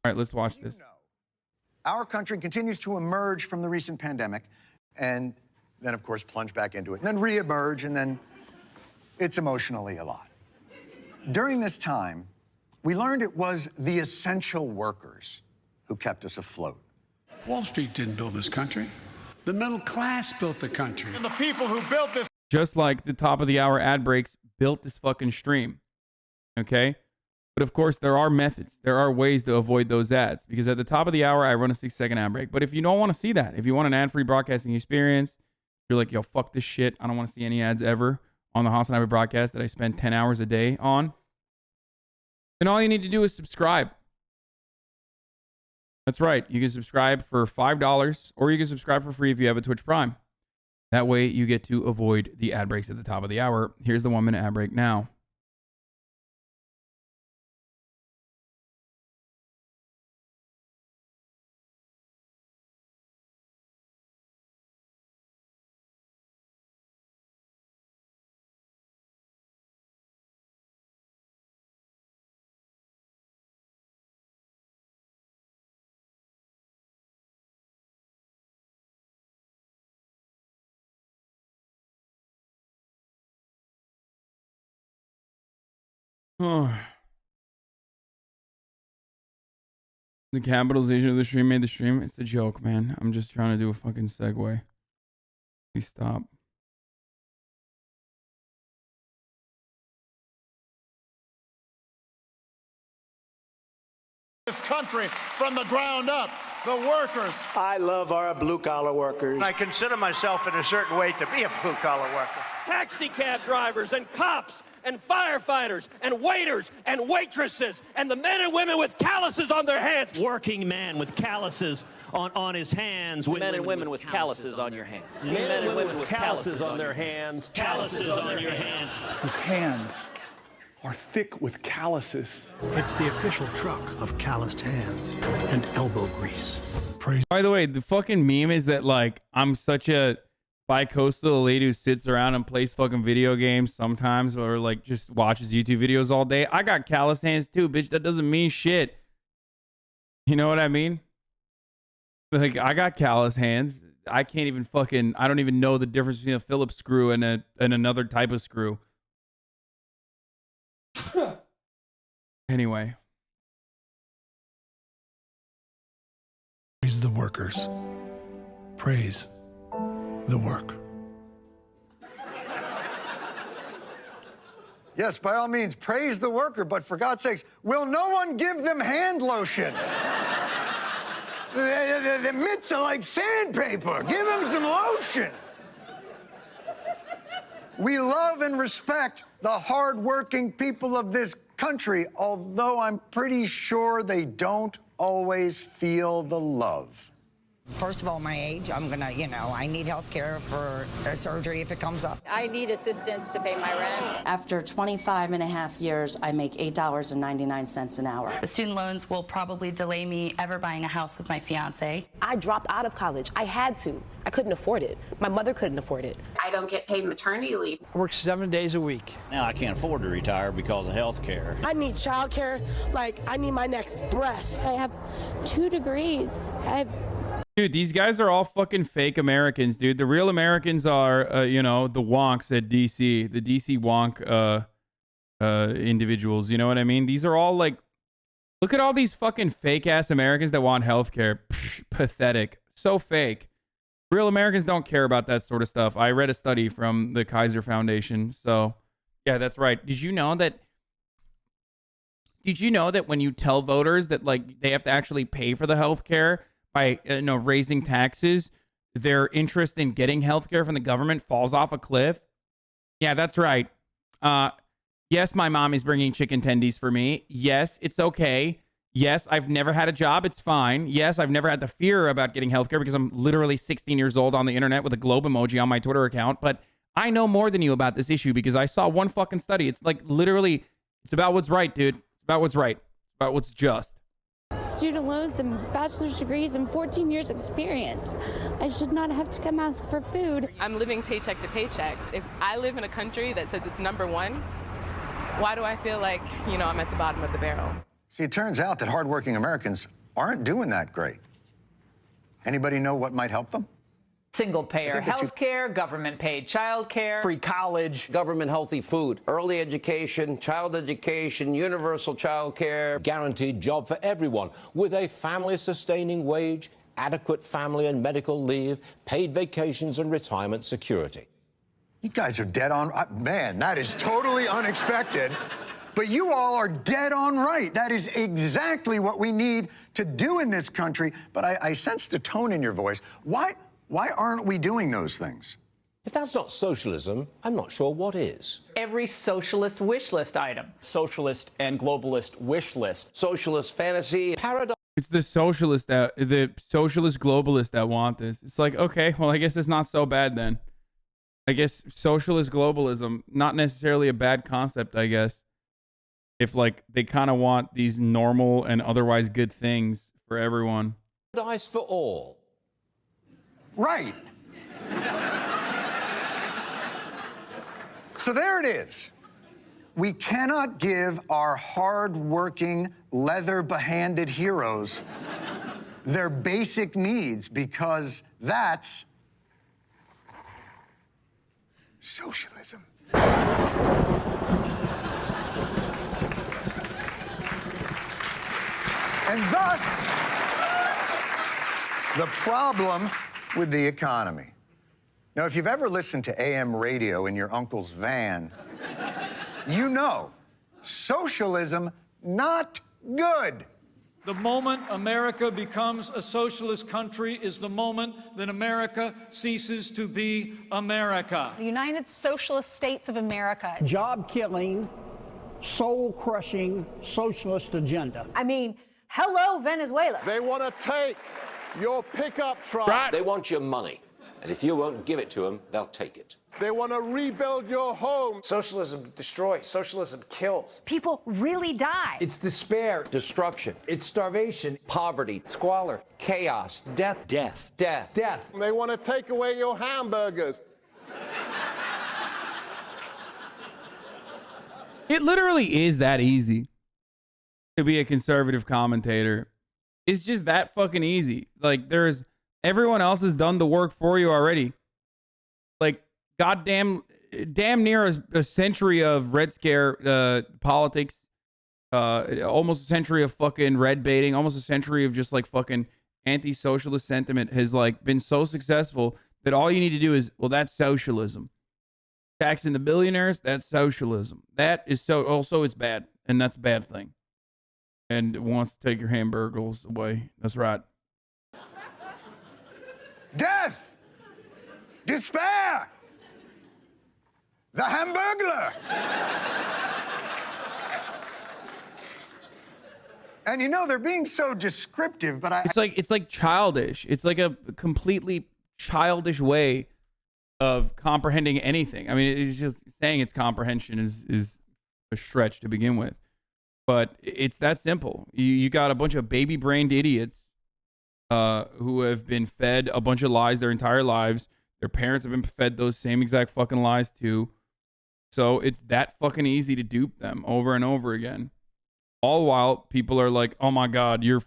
right, let's watch this. Our country continues to emerge from the recent pandemic and then, of course, plunge back into it, and then reemerge, and then it's emotionally a lot. During this time, we learned it was the essential workers who kept us afloat. Wall Street didn't build this country. The middle class built the country. And the people who built this. Just like the top of the hour ad breaks built this fucking stream. Okay? But of course, there are methods. There are ways to avoid those ads. Because at the top of the hour, I run a 6-second ad break. But if you don't want to see that, if you want an ad-free broadcasting experience, you're like, yo, fuck this shit. I don't want to see any ads ever on the Hasanabi broadcast that I spend 10 hours a day on. Then all you need to do is subscribe. That's right. You can subscribe for $5, or you can subscribe for free if you have a Twitch Prime. That way you get to avoid the ad breaks at the top of the hour. Here's the 1-minute ad break now. Oh. The capitalization of the stream made the stream. It's a joke, man. I'm just trying to do a fucking segue. Please stop. This country from the ground up. The workers. I love our blue-collar workers. I consider myself in a certain way to be a blue-collar worker. Taxi cab drivers and cops and firefighters and waiters and waitresses and the men and women with calluses on their hands. Working man with calluses on his hands. Men and women with calluses on your hands. Men and women with calluses on their hands. Calluses on your hands. Whose hands are thick with calluses. It's the official truck of calloused hands and elbow grease. Praise. By the way, the fucking meme is that, like, I'm such a bi-coastal lady who sits around and plays fucking video games sometimes, or like just watches YouTube videos all day. I got callous hands too, bitch. That doesn't mean shit. You know what I mean? Like, I got callous hands. I can't even fucking, I don't even know the difference between a Phillips screw and another type of screw. Anyway. Praise the workers. Praise the work. Yes, by all means, praise the worker, but for God's sakes, will no one give them hand lotion? The mitts are like sandpaper. Give them some lotion. We love and respect the hardworking people of this country, although I'm pretty sure they don't always feel the love. First of all, my age, I'm gonna, I need health care for a surgery if it comes up. I need assistance to pay my rent. After 25 and a half years, I make $8.99 an hour. The student loans will probably delay me ever buying a house with my fiance. I dropped out of college. I had to. I couldn't afford it. My mother couldn't afford it. I don't get paid maternity leave. I work 7 days a week. Now I can't afford to retire because of health care. I need child care. Like, I need my next breath. I have 2 degrees. Dude, these guys are all fucking fake Americans, dude. The real Americans are, the wonks at DC, the DC wonk individuals. You know what I mean? These are all like, look at all these fucking fake ass Americans that want healthcare. Pathetic. So fake. Real Americans don't care about that sort of stuff. I read a study from the Kaiser Foundation. So, yeah, that's right. Did you know that when you tell voters that, like, they have to actually pay for the healthcare by raising taxes, their interest in getting healthcare from the government falls off a cliff? Yeah, that's right. Yes, my mom is bringing chicken tendies for me. Yes, it's okay. Yes, I've never had a job. It's fine. Yes, I've never had the fear about getting healthcare because I'm literally 16 years old on the internet with a globe emoji on my Twitter account. But I know more than you about this issue because I saw one fucking study. It's like literally, it's about what's right, dude. It's about what's right. It's about what's just. Student loans and bachelor's degrees and 14 years experience. I should not have to come ask for food. I'm living paycheck to paycheck. If I live in a country that says it's #1, why do I feel like, I'm at the bottom of the barrel? See, it turns out that hardworking Americans aren't doing that great. Anybody know what might help them? Single payer health care, government paid child care, free college, government healthy food, early education, child education, universal child care, guaranteed job for everyone with a family sustaining wage, adequate family and medical leave, paid vacations and retirement security. You guys are dead on. Man, that is totally unexpected. But you all are dead on right. That is exactly what we need to do in this country. But I sense the tone in your voice. Why aren't we doing those things? If that's not socialism, I'm not sure what is. every socialist wish list item. Socialist and globalist wish list. Socialist fantasy. Paradox. It's the socialist globalists that want this. It's like, okay, well, I guess it's not so bad then. I guess socialist globalism, not necessarily a bad concept, I guess. If like they kind of want these normal and otherwise good things for everyone. Paradise for all. Right. So there it is. We cannot give our hard-working, leather-behanded heroes their basic needs because that's socialism. And thus, the problem with the economy. Now, if you've ever listened to AM radio in your uncle's van, you know, socialism, not good. The moment America becomes a socialist country is the moment that America ceases to be America. The United Socialist States of America. Job-killing, soul-crushing socialist agenda. I mean, hello, Venezuela. They want to take your pickup truck. Right. They want your money. And if you won't give it to them, they'll take it. They want to rebuild your home. Socialism destroys. Socialism kills. People really die. It's despair, destruction. It's starvation, poverty, squalor, chaos, death, death, death, death. They want to take away your hamburgers. It literally is that easy to be a conservative commentator. It's just that fucking easy. Like, everyone else has done the work for you already. Like, damn near a century of Red Scare politics, almost a century of fucking red baiting, almost a century of just like fucking anti-socialist sentiment has like been so successful that all you need to do is, well, that's socialism. Taxing the billionaires, that's socialism. That is also it's bad, and that's a bad thing. And it wants to take your hamburgers away. That's right. Death! Despair! The Hamburglar! And you know, they're being so descriptive, but It's like childish. It's like a completely childish way of comprehending anything. I mean, it's just saying it's comprehension is a stretch to begin with. But it's that simple. You got a bunch of baby-brained idiots who have been fed a bunch of lies their entire lives. Their parents have been fed those same exact fucking lies too. So it's that fucking easy to dupe them over and over again. All while people are like, oh my God, you're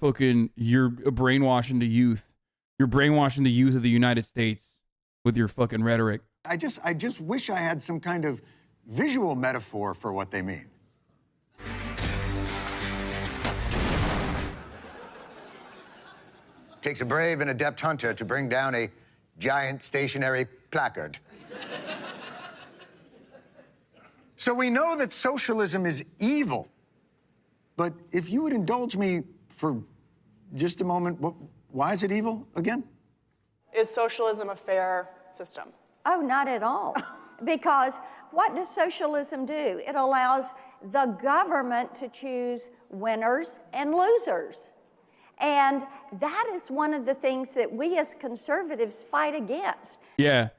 brainwashing the youth. You're brainwashing the youth of the United States with your fucking rhetoric. I just wish I had some kind of visual metaphor for what they mean. Takes a brave and adept hunter to bring down a giant stationary placard. So we know that socialism is evil. But if you would indulge me for just a moment, why is it evil again? Is socialism a fair system? Oh, not at all. Because what does socialism do? It allows the government to choose winners and losers. And that is one of the things that we as conservatives fight against. Yeah.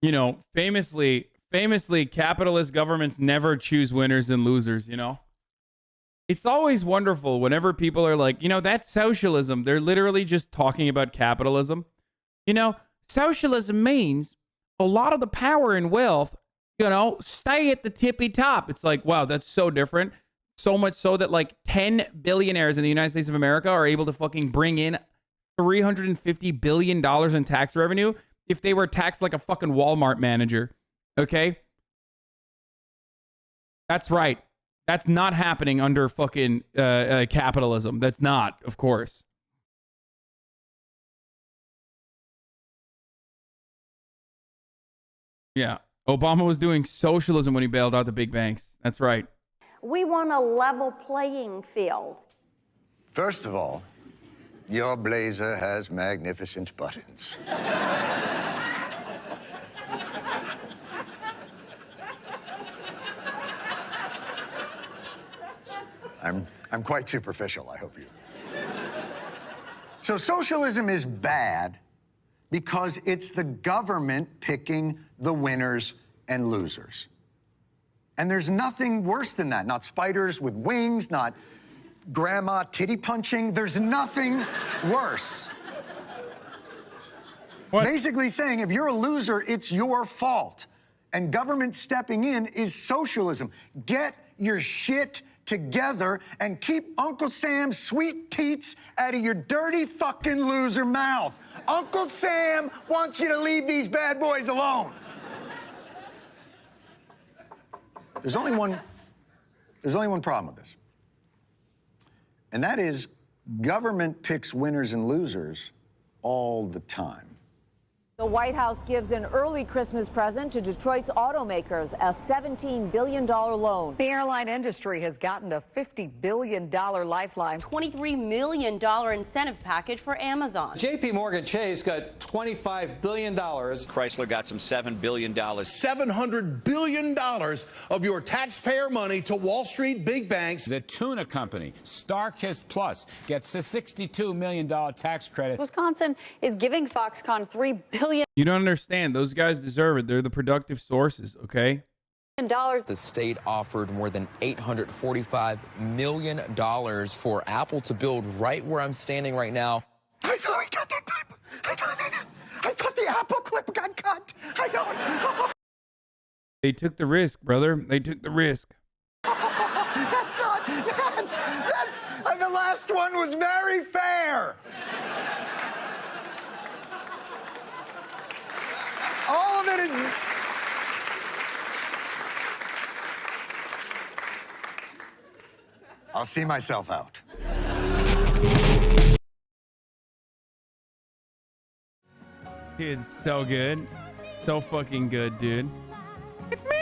You know, famously, capitalist governments never choose winners and losers, you know? It's always wonderful whenever people are like, you know, that's socialism. They're literally just talking about capitalism. You know, socialism means a lot of the power and wealth, you know, stay at the tippy top. It's like, wow, that's so different. So much so that like 10 billionaires in the United States of America are able to fucking bring in $350 billion in tax revenue if they were taxed like a fucking Walmart manager. Okay? That's right. That's not happening under fucking capitalism. That's not, of course. Yeah. Obama was doing socialism when he bailed out the big banks. That's right. We want a level playing field. First of all, your blazer has magnificent buttons. I'm quite superficial, I hope you. So socialism is bad because it's the government picking the winners and losers. And there's nothing worse than that. Not spiders with wings, not grandma titty punching. There's nothing worse. What? Basically saying if you're a loser, it's your fault. And government stepping in is socialism. Get your shit together and keep Uncle Sam's sweet teats out of your dirty fucking loser mouth. Uncle Sam wants you to leave these bad boys alone. There's only one problem with this. And that is government picks winners and losers all the time. The White House gives an early Christmas present to Detroit's automakers, a $17 billion loan. The airline industry has gotten a $50 billion lifeline. $23 million incentive package for Amazon. JP Morgan Chase got $25 billion. Chrysler got some $7 billion. $700 billion of your taxpayer money to Wall Street big banks. The tuna company, StarKist Plus, gets a $62 million tax credit. Wisconsin is giving Foxconn $3 billion. You don't understand. Those guys deserve it. They're the productive sources, okay? The state offered more than $845 million for Apple to build right where I'm standing right now. I thought we got that clip. I thought the Apple clip got cut. I don't. They took the risk, brother. They took the risk. The last one was very fair. All of it is... I'll see myself out. Dude, so good. So fucking good, dude. It's me!